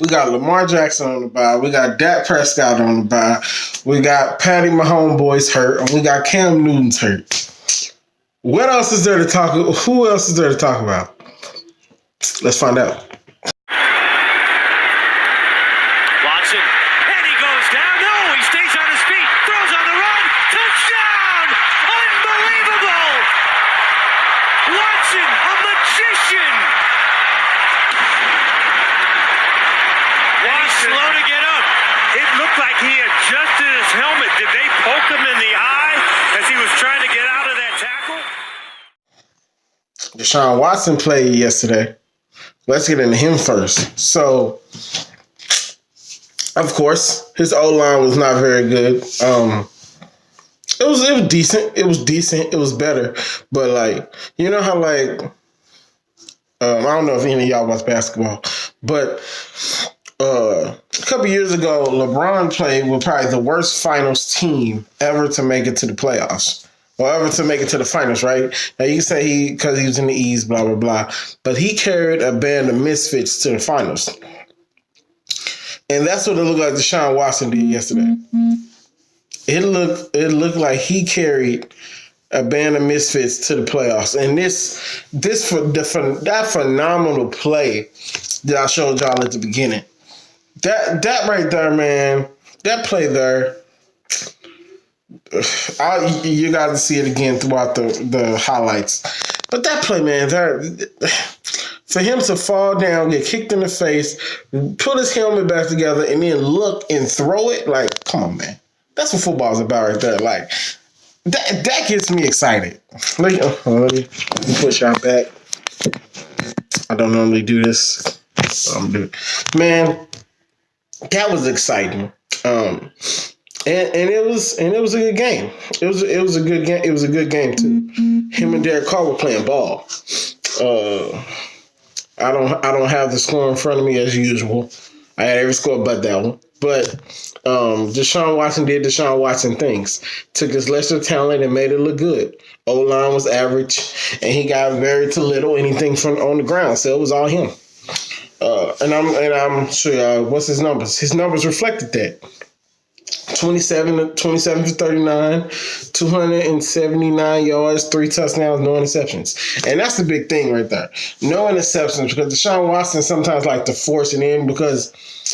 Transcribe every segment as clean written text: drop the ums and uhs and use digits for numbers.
We got Lamar Jackson on the bye. We got Dak Prescott on the bye. We got Patty Mahomes hurt, and we got Cam Newton's hurt. What else is there to talk? Who else is there to talk about? Let's find out. Watson, and he goes down. No, he stays on his feet. Throws on the run. Touchdown! Unbelievable! Watson, a magician. And he's slow to get up. It looked like he adjusted his helmet. Did they poke him in the eye as he was trying to get out of that tackle? Deshaun Watson played yesterday. Let's get into him first. So, of course, his O-line was not very good. It was decent. It was decent. It was better. But, like, you know how, like, I don't know if any of y'all watch basketball, but a couple years ago, LeBron played with probably the worst finals team ever to make it to the playoffs. Or ever to make it to the finals, right? Now, you can say because he was in the East, blah, blah, blah. But he carried a band of misfits to the finals. And that's what it looked like Deshaun Watson did yesterday. It looked like he carried a band of misfits to the playoffs. And that phenomenal play that I showed y'all at the beginning. That right there, man, that play there, you got to see it again throughout the highlights. But that play, man, for him to fall down, get kicked in the face, put his helmet back together, and then look and throw it, like, come on, man. That's what football's about right there. Like, that gets me excited. Let me push y'all back. I don't normally do this. So I'm doing it. Man, that was exciting. And it was a good game. It was a good game. It was a good game too. Him and Derek Carr were playing ball. I don't have the score in front of me as usual. I had every score but that one. But Deshaun Watson did Deshaun Watson things. Took his lesser talent and made it look good. O-line was average, and he got very to little anything from on the ground. So it was all him. And I'm sure what's his numbers? His numbers reflected that. 27 for 39, 279 yards, 3 touchdowns, no interceptions. And that's the big thing right there. No interceptions, because Deshaun Watson sometimes like to force it in because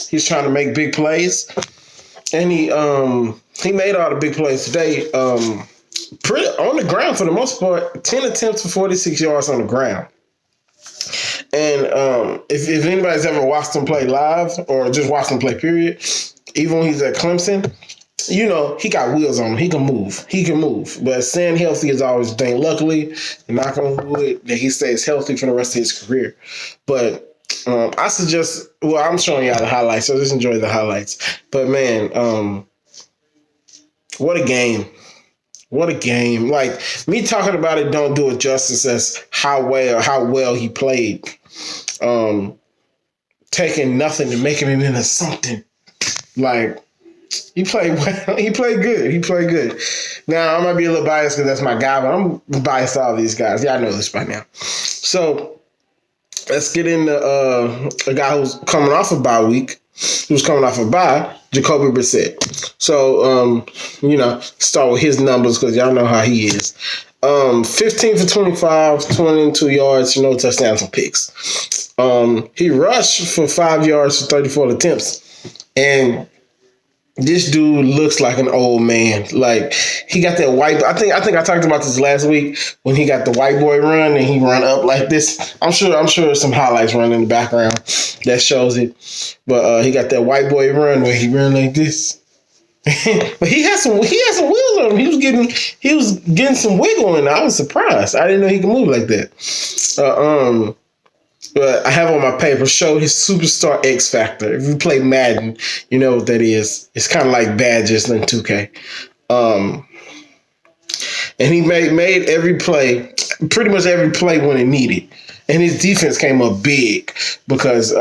he's trying to make big plays. And he made all the big plays today. Pretty on the ground for the most part, 10 attempts for 46 yards on the ground. And if anybody's ever watched him play live or just watched him play, period, even when he's at Clemson, you know, he got wheels on him. He can move. But staying healthy is always the thing. Luckily, knock on wood, that he stays healthy for the rest of his career. But I suggest, well, I'm showing y'all the highlights, so just enjoy the highlights. But, man, what a game. What a game. Like, me talking about it don't do it justice as how well he played. Taking nothing to make him into something. Like, he played well. He played good. Now, I might be a little biased because that's my guy, but I'm biased to all these guys. Y'all know this by now. So, let's get into a guy who's coming off a bye week. Who's coming off a bye, Jacoby Brissett. So, start with his numbers because y'all know how he is. 15 for 25, 22 yards, no touchdowns and picks. He rushed for 5 yards for 34 attempts. And this dude looks like an old man. Like, he got that white. I think I talked about this last week when he got the white boy run and he run up like this. I'm sure some highlights run in the background that shows it. But he got that white boy run where he ran like this. But he had some wheels on him. He was getting some wiggle in. I was surprised. I didn't know he could move like that. But I have on my paper, show his superstar X Factor. If you play Madden, you know what that is. It's kind of like badges in 2K. And he made every play, pretty much every play when it needed. And his defense came up big because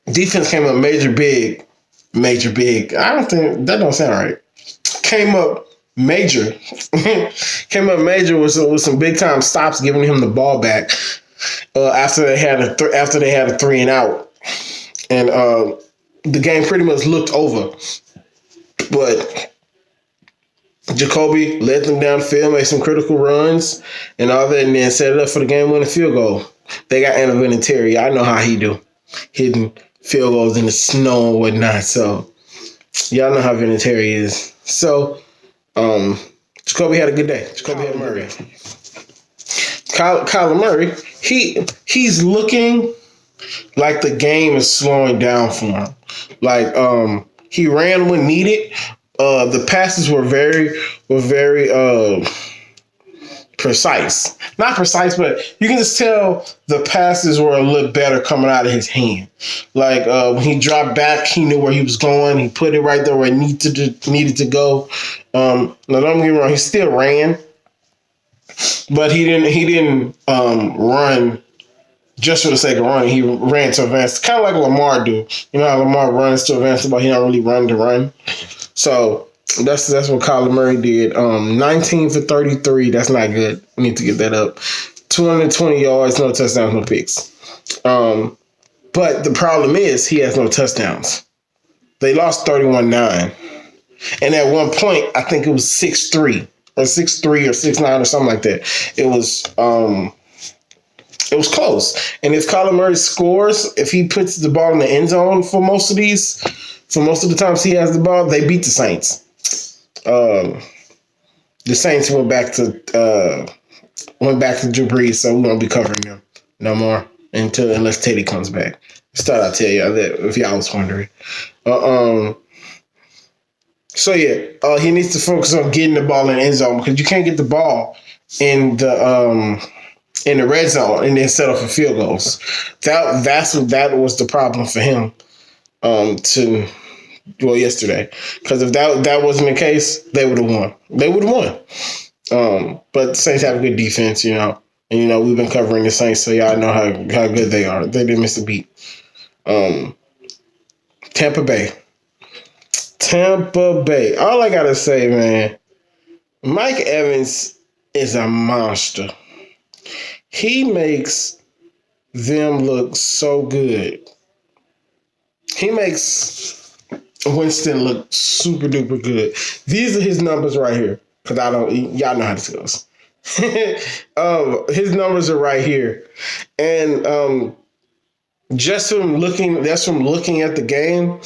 defense came up major big. I don't think, that don't sound right. Came up major. Came up major with some big time stops, giving him the ball back. After they had a 3 and out, and the game pretty much looked over. But Jacoby led them down the field, made some critical runs and all that, and then set it up for the game-winning field goal. They got Anna Vinatieri. I know how he do, hitting field goals in the snow and whatnot. So y'all know how Vinatieri is. So Jacoby had a good day. Jacoby had Murray. Kyler Murray, he's looking like the game is slowing down for him. Like he ran when needed. The passes were very precise. Not precise, but you can just tell the passes were a little better coming out of his hand. Like when he dropped back, he knew where he was going. He put it right there where it needed to go. Now don't get me wrong, he still ran, but he didn't run just for the sake of running. He ran to advance, kind of like Lamar do. You know how Lamar runs to advance, but he don't really run to run. So that's what Kyler Murray did. 19 for 33. That's not good. We need to get that up. 220 yards, no touchdowns, no picks. But the problem is he has no touchdowns. They lost 31-9. And at one point, I think it was 6-3 or 6-3 or 6-9 or something like that. It was close. And if Kyler Murray scores, if he puts the ball in the end zone for most of the times he has the ball, they beat the Saints. The Saints went back to Drew Brees, so we won't be covering them no more unless Teddy comes back. Just thought I'd tell you that if y'all was wondering. So yeah, he needs to focus on getting the ball in the end zone because you can't get the ball in the red zone and then settle for field goals. That was the problem for him yesterday. Because if that wasn't the case, they would have won. They would have won. But the Saints have a good defense, you know. And we've been covering the Saints, so y'all know how good they are. They didn't miss a beat. Tampa Bay. All I gotta say, man, Mike Evans is a monster. He makes them look so good. He makes Winston look super duper good. These are his numbers right here. Cause y'all know how this goes. His numbers are right here. And just from looking at the game,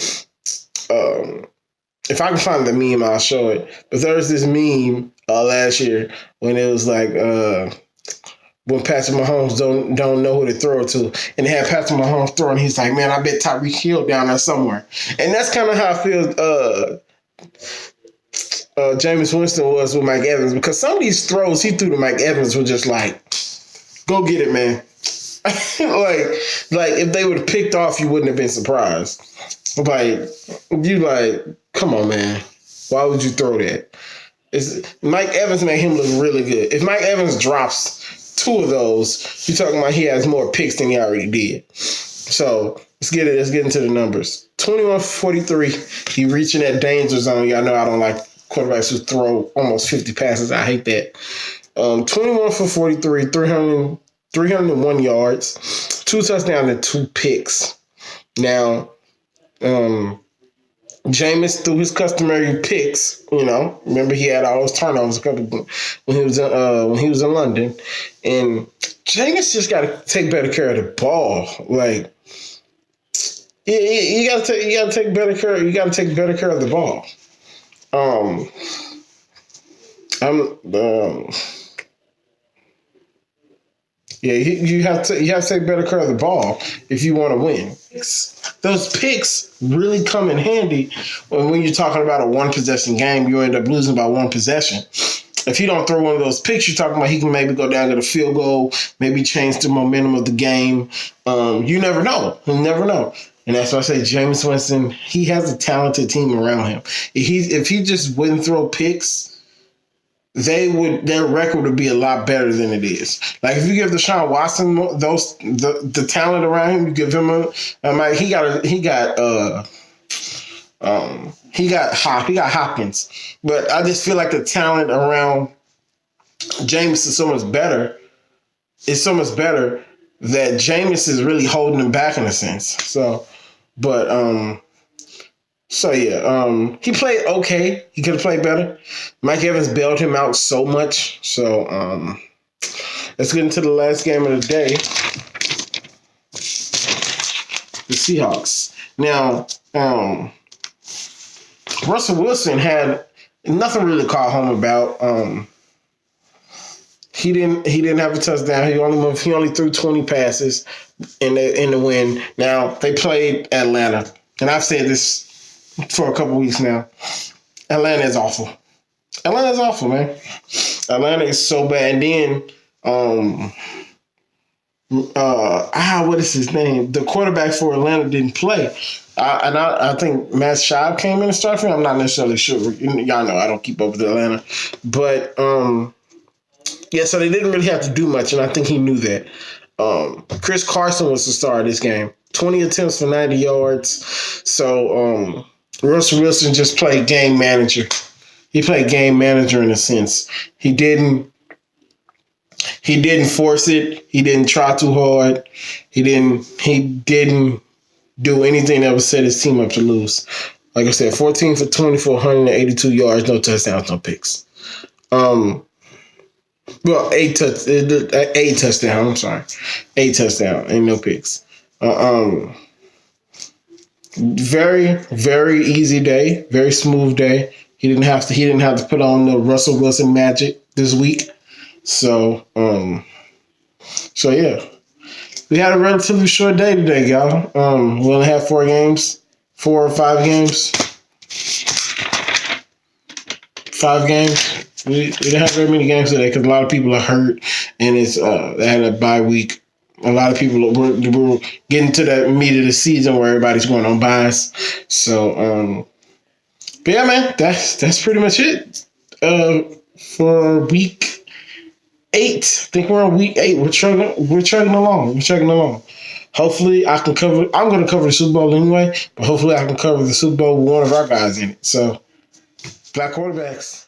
if I can find the meme, I'll show it. But there was this meme last year when it was like when Patrick Mahomes don't know who to throw it to, and they had Patrick Mahomes throwing. He's like, man, I bet Tyreek Hill down there somewhere, and that's kind of how I feel. Jameis Winston was with Mike Evans, because some of these throws he threw to Mike Evans were just like, go get it, man. like if they would have picked off, you wouldn't have been surprised. Come on, man. Why would you throw that? Mike Evans made him look really good. If Mike Evans drops 2 of those, you're talking about he has more picks than he already did. So let's get into the numbers. 21 for 43. He reaching that danger zone. Y'all know I don't like quarterbacks who throw almost 50 passes. I hate that. 21 for 43, 301 yards, 2 touchdowns and 2 picks. Now, Jameis threw his customary picks. Remember he had all those turnovers when he was in London, and Jameis just got to take better care of the ball. Like, you got to take better care. You got to take better care of the ball. You have to take better care of the ball if you want to win. Those picks really come in handy when you're talking about a 1-possession game. You end up losing by 1 possession. If you don't throw one of those picks, you're talking about he can maybe go down to the field goal, maybe change the momentum of the game. You never know. You never know. And that's why I say Jameis Winston, he has a talented team around him. If he just wouldn't throw picks, their record would be a lot better than it is. Like if you give Deshaun Watson the talent around him, you give him he got Hopkins, but I just feel like the talent around Jameis is so much better. It's so much better that Jameis is really holding him back in a sense. So, But so yeah, he played okay. He could have played better. Mike Evans bailed him out so much. So let's get into the last game of the day. The Seahawks. Now, Russell Wilson had nothing really to call home about. He didn't have a touchdown. He only threw 20 passes in the win. Now they played Atlanta, and I've said this for a couple weeks now. Atlanta is awful. Atlanta's awful, man. Atlanta is so bad. And then what is his name? The quarterback for Atlanta didn't play. I think Matt Schaub came in and started for him. I'm not necessarily sure. Y'all know I don't keep up with Atlanta. But yeah, so they didn't really have to do much, and I think he knew that. Chris Carson was the star of this game. 20 attempts for 90 yards. So Russell Wilson just played game manager. He played game manager in a sense. He didn't force it. He didn't try too hard. He didn't do anything that would set his team up to lose. Like I said, 14 for 24, 182 yards, no touchdowns, no picks. Well, 8 touchdown. I'm sorry, 8 touchdown and no picks. Very, very easy day, very smooth day. He didn't have to put on the Russell Wilson magic this week. So yeah, we had a relatively short day today, y'all. We only had 4 or 5 games. 5 games. We didn't have very many games today because a lot of people are hurt, and they had a bye week. A lot of people were getting to that meat of the season where everybody's going on buys. So, but yeah, man, that's pretty much it for week 8. I think we're on week 8. We're chugging along. Hopefully, I can cover. I'm going to cover the Super Bowl anyway, but hopefully, I can cover the Super Bowl with one of our guys in it. So, black quarterbacks.